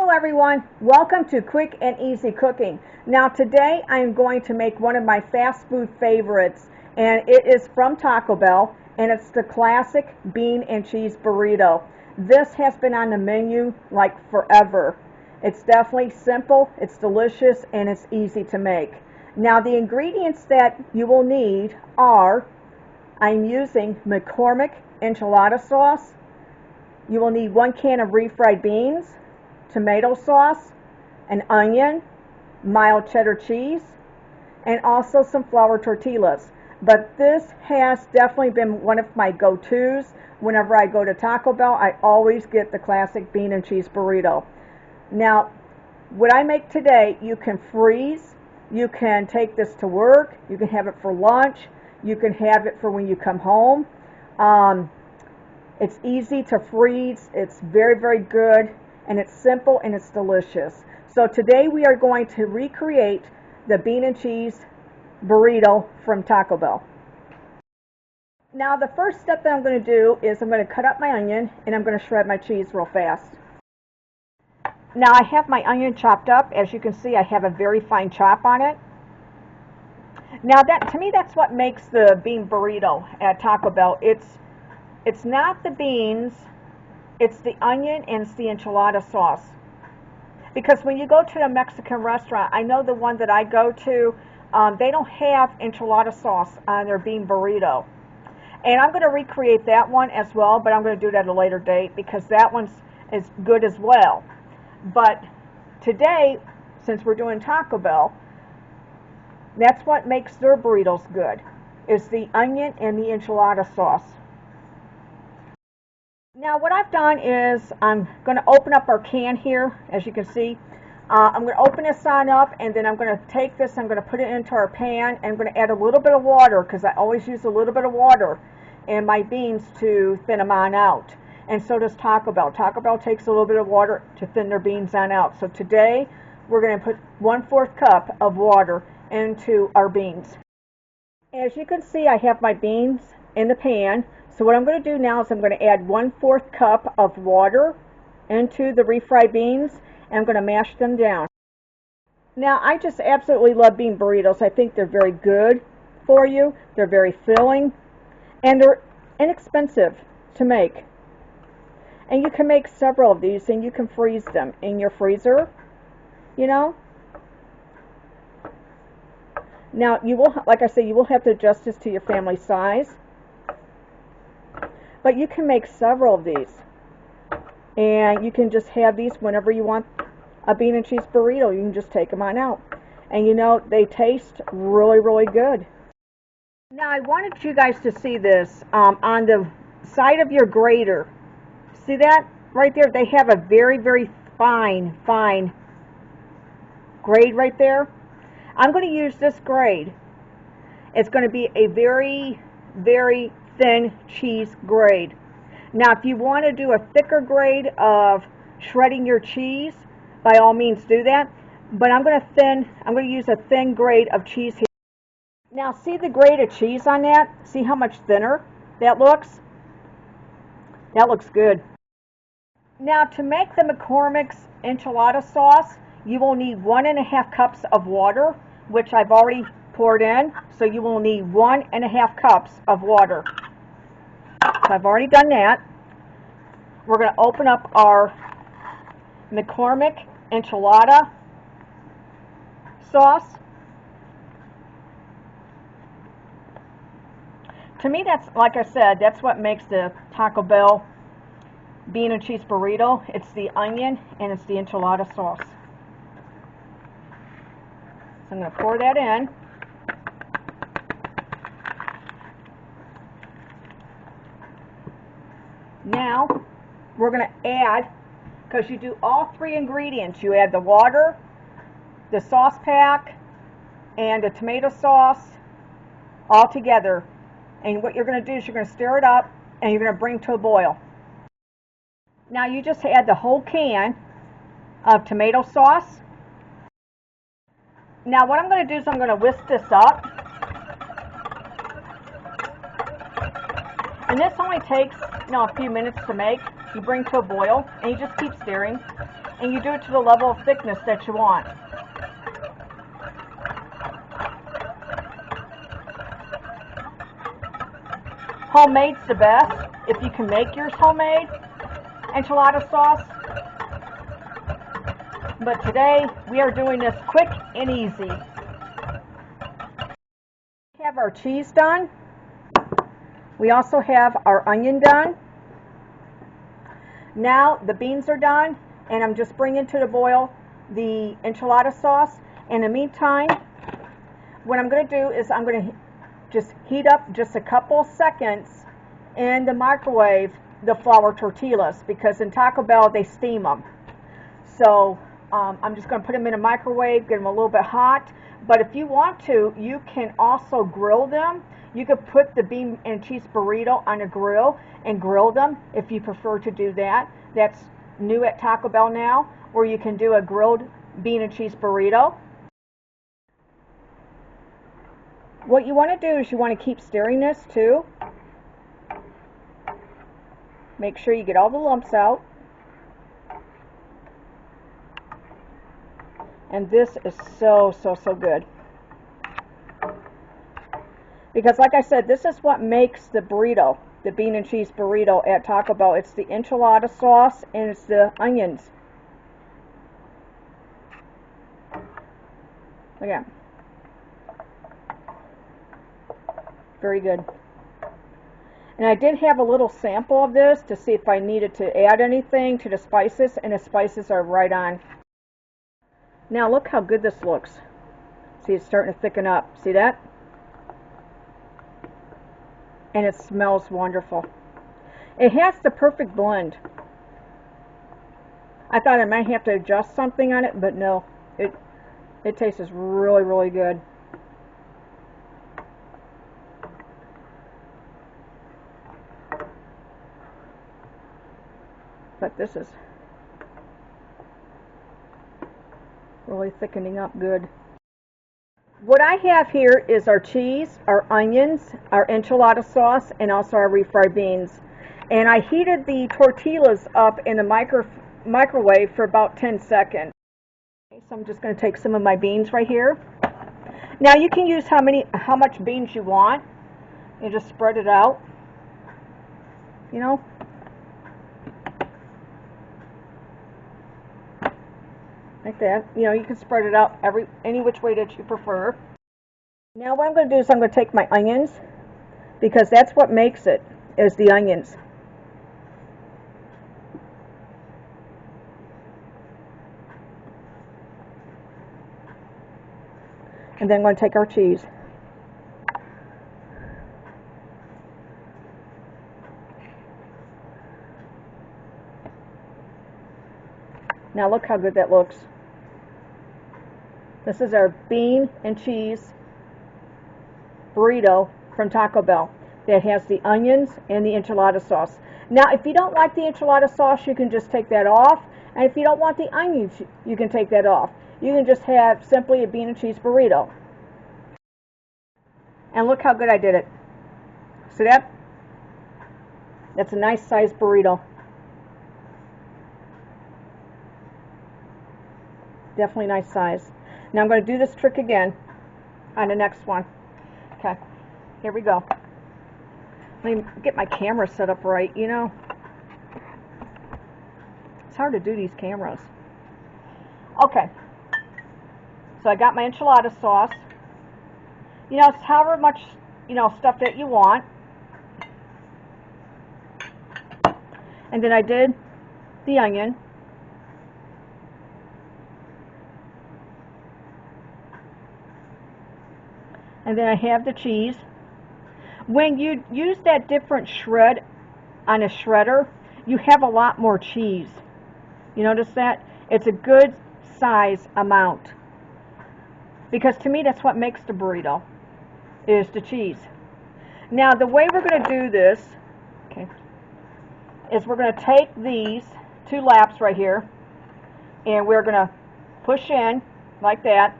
Hello everyone, welcome to Quick and Easy Cooking. Now today I am going to make one of my fast food favorites, and it is from Taco Bell, and it's the classic bean and cheese burrito. This has been on the menu like forever. It's definitely simple, it's delicious, and it's easy to make. Now the ingredients that you will need are, I'm using McCormick Enchilada Sauce. You will need 1 can of refried beans, tomato sauce, an onion, mild cheddar cheese, and also some flour tortillas. But this has definitely been one of my go-tos. Whenever I go to Taco Bell, I always get the classic bean and cheese burrito. Now, what I make today, you can freeze, you can take this to work, you can have it for lunch, you can have it for when you come home. It's easy to freeze, it's very, very good, and it's simple and it's delicious. So today we are going to recreate the bean and cheese burrito from Taco Bell. Now the first step that I'm going to do is I'm going to cut up my onion and I'm going to shred my cheese real fast. Now I have my onion chopped up. As you can see, I have a very fine chop on it. Now that, to me, that's what makes the bean burrito at Taco Bell. It's not the beans, it's the onion and it's the enchilada sauce. Because when you go to a Mexican restaurant, I know the one that I go to, they don't have enchilada sauce on their bean burrito. And I'm going to recreate that one as well, but I'm going to do that at a later date because that one's is good as well. But today, since we're doing Taco Bell, that's what makes their burritos good, is the onion and the enchilada sauce. Now what I've done is I'm going to open up our can here, as you can see. I'm going to open this on up, and then I'm going to take this, I'm going to put it into our pan, and I'm going to add a little bit of water, because I always use a little bit of water in my beans to thin them on out. And so does Taco Bell. Taco Bell takes a little bit of water to thin their beans on out. So today we're going to put 1/4 cup of water into our beans. As you can see, I have my beans in the pan. So what I'm going to do now is I'm going to add 1/4 cup of water into the refried beans, and I'm going to mash them down. Now I just absolutely love bean burritos. I think they're very good for you. They're very filling, and they're inexpensive to make. And you can make several of these, and you can freeze them in your freezer, you know. Now you will, like I say, you will have to adjust this to your family size. But you can make several of these, and you can just have these whenever you want a bean and cheese burrito. You can just take them on out, and you know, they taste really, really good. Now I wanted you guys to see this on the side of your grater. See that right there? They have a very, very fine grade right there. I'm going to use this grade. It's going to be a very, very thin cheese grade. Now if you want to do a thicker grade of shredding your cheese, by all means do that, but I'm going to use a thin grade of cheese here. Now see the grade of cheese on that? See how much thinner that looks? That looks good. Now to make the McCormick's Enchilada Sauce, you will need 1.5 cups of water, which I've already poured in, so you will need 1.5 cups of water. So I've already done that. We're going to open up our McCormick Enchilada Sauce. To me, that's, like I said, that's what makes the Taco Bell bean and cheese burrito. It's the onion and it's the enchilada sauce. So I'm going to pour that in. Now we're going to add, because you do all 3 ingredients, you add the water, the sauce pack, and the tomato sauce all together. And what you're going to do is you're going to stir it up and you're going to bring to a boil. Now you just add the whole can of tomato sauce. Now what I'm going to do is I'm going to whisk this up. And this only takes, a few minutes to make. you bring to a boil, and you just keep stirring, and you do it to the level of thickness that you want. Homemade's the best. If you can make yours homemade, enchilada sauce. But today, we are doing this quick and easy. We have our cheese done. We also have our onion done. Now the beans are done, and I'm just bringing to the boil the enchilada sauce. In the meantime, what I'm going to do is I'm going to just heat up just a couple seconds in the microwave the flour tortillas, because in Taco Bell they steam them. So I'm just going to put them in a microwave, get them a little bit hot. But if you want to, you can also grill them. You could put the bean and cheese burrito on a grill and grill them if you prefer to do that. That's new at Taco Bell now, where you can do a grilled bean and cheese burrito. What you want to do is you want to keep stirring this too. Make sure you get all the lumps out. And this is so good. Because like I said, this is what makes the burrito, the bean and cheese burrito at Taco Bell. It's the enchilada sauce and it's the onions. Look at that. Very good. And I did have a little sample of this to see if I needed to add anything to the spices, and the spices are right on. Now look how good this looks. See, it's starting to thicken up. See that? And it smells wonderful. It has the perfect blend. I thought I might have to adjust something on it, but no. It tastes really good. But this is really thickening up good. What I have here is our cheese, our onions, our enchilada sauce, and also our refried beans. And I heated the tortillas up in the microwave for about 10 seconds. Okay, so I'm just going to take some of my beans right here. Now you can use how much beans you want. You just spread it out. You know. Like that. You know, you can spread it out any which way that you prefer. Now what I'm going to do is I'm going to take my onions, because that's what makes it, is the onions. And then I'm going to take our cheese. Now look how good that looks. This is our bean and cheese burrito from Taco Bell that has the onions and the enchilada sauce. Now if you don't like the enchilada sauce, you can just take that off. And if you don't want the onions, you can take that off. You can just have simply a bean and cheese burrito. And look how good I did it. See that? That's a nice sized burrito. Definitely nice size. Now I'm going to do this trick again on the next one. Okay, here we go. Let me get my camera set up right, you know. It's hard to do these cameras. Okay, so I got my enchilada sauce. You know, it's however much, you know, stuff that you want. And then I did the onion. And then I have the cheese. When you use that different shred on a shredder, you have a lot more cheese. You notice that? It's a good size amount. Because to me, that's what makes the burrito, is the cheese. Now, the way we're going to do this, okay, is we're going to take these two laps right here, and we're going to push in like that.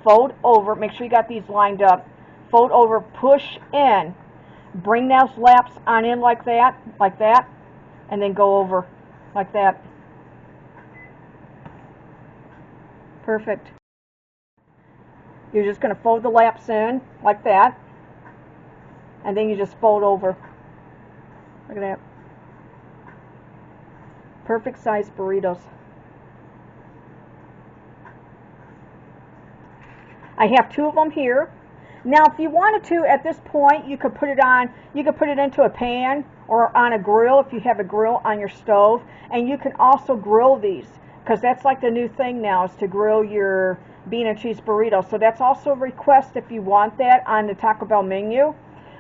Fold over, make sure you got these lined up. Fold over, push in. Bring those laps on in like that, and then go over like that. Perfect. You're just going to fold the laps in like that, and then you just fold over. Look at that. Perfect size burritos. I have 2 of them here. Now, if you wanted to, at this point, you could put it into a pan or on a grill if you have a grill on your stove, and you can also grill these, because that's like the new thing now, is to grill your bean and cheese burrito. So that's also a request if you want that on the Taco Bell menu.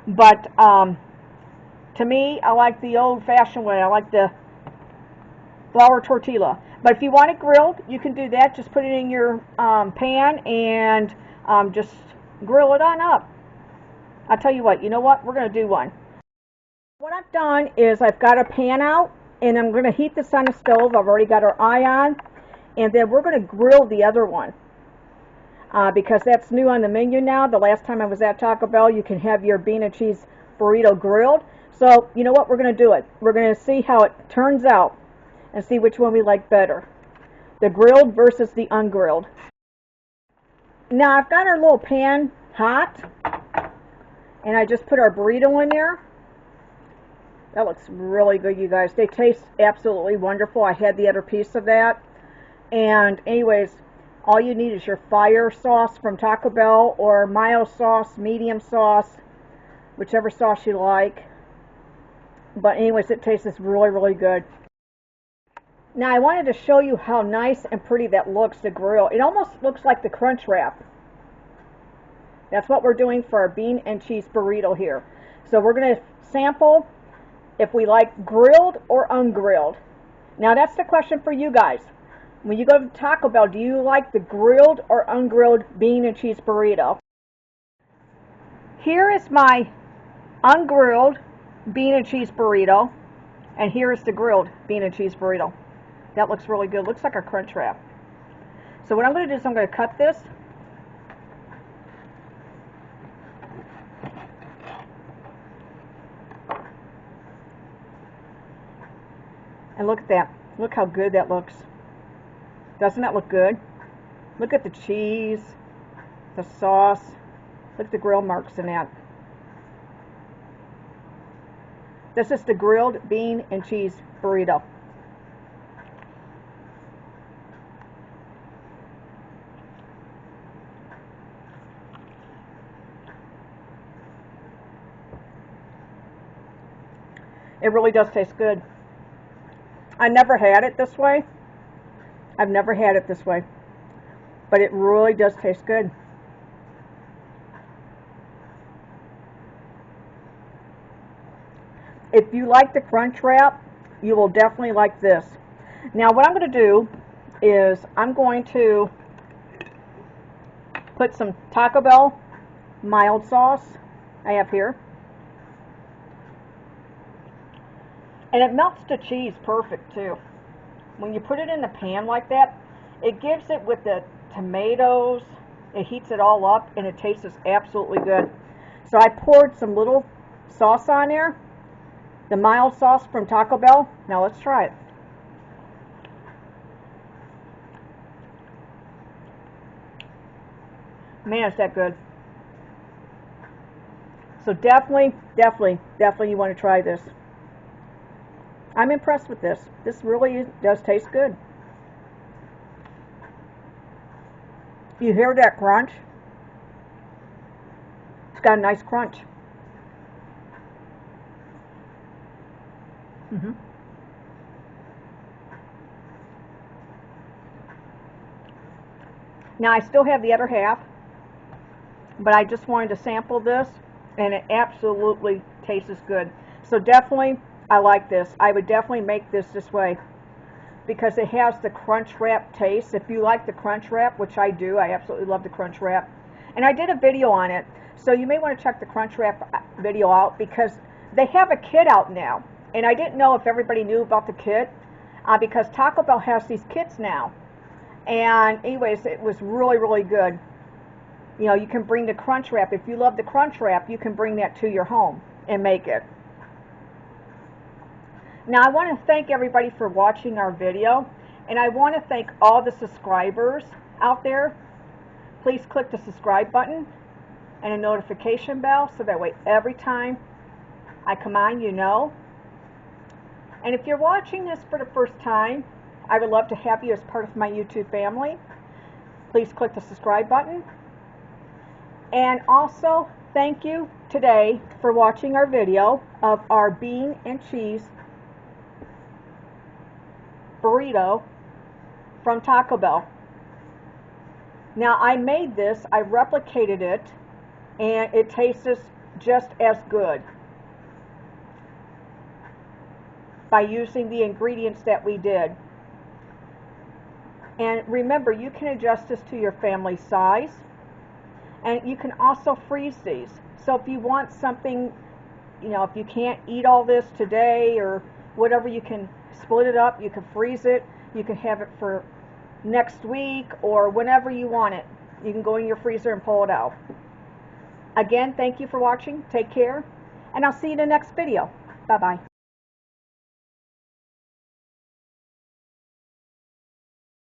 But to me, I like the old-fashioned way. I like the flour tortilla. But if you want it grilled, you can do that. Just put it in your pan and just grill it on up. I'll tell you what, you know what? We're going to do one. What I've done is I've got a pan out, and I'm going to heat this on the stove. I've already got our eye on, and then we're going to grill the other one. Because that's new on the menu now. The last time I was at Taco Bell, you can have your bean and cheese burrito grilled. So, you know what? We're going to do it. We're going to see how it turns out and see which one we like better. The grilled versus the ungrilled. Now, I've got our little pan hot, and I just put our burrito in there. That looks really good, you guys. They taste absolutely wonderful. I had the other piece of that. And anyways, all you need is your fire sauce from Taco Bell, or mild sauce, medium sauce, whichever sauce you like. But anyways, it tastes really, really good. Now I wanted to show you how nice and pretty that looks, the grill. It almost looks like the crunch wrap. That's what we're doing for our bean and cheese burrito here. So we're going to sample if we like grilled or ungrilled. Now that's the question for you guys. When you go to Taco Bell, do you like the grilled or ungrilled bean and cheese burrito? Here is my ungrilled bean and cheese burrito, and here is the grilled bean and cheese burrito. That looks really good. Looks like a crunch wrap. So what I'm going to do is I'm going to cut this. And look at that. Look how good that looks. Doesn't that look good? Look at the cheese, the sauce. Look at the grill marks in that. This is the grilled bean and cheese burrito. It really does taste good. I never had it this way. I've never had it this way. But it really does taste good. If you like the crunch wrap, you will definitely like this. Now what I'm going to do is I'm going to put some Taco Bell mild sauce I have here. And it melts the cheese perfect too. When you put it in the pan like that, it gives it with the tomatoes, it heats it all up, and it tastes absolutely good. So I poured some little sauce on there, the mild sauce from Taco Bell. Now let's try it. Man, is that good. So definitely you want to try this. I'm impressed with this. This really does taste good. You hear that crunch? It's got a nice crunch. Now I still have the other half, but I just wanted to sample this, and it absolutely tastes good. So definitely, I like this. I would definitely make this way because it has the crunch wrap taste. If you like the crunch wrap, which I do, I absolutely love the crunch wrap. And I did a video on it, so you may want to check the crunch wrap video out because they have a kit out now. And I didn't know if everybody knew about the kit because Taco Bell has these kits now. And anyways, it was really, really good. You know, you can bring the crunch wrap. If you love the crunch wrap, you can bring that to your home and make it. Now I want to thank everybody for watching our video, and I want to thank all the subscribers out there. Please click the subscribe button and a notification bell so that way every time I come on you know. And if you're watching this for the first time, I would love to have you as part of my YouTube family. Please click the subscribe button. And also, thank you today for watching our video of our bean and cheese burrito from Taco Bell. Now, I made this, I replicated it, and it tastes just as good by using the ingredients that we did. And remember, you can adjust this to your family size, and you can also freeze these. So if you want something, you know, if you can't eat all this today or whatever, you can split it up, you can freeze it, you can have it for next week or whenever you want it. You can go in your freezer and pull it out. Again, thank you for watching. Take care, and I'll see you in the next video. Bye-bye.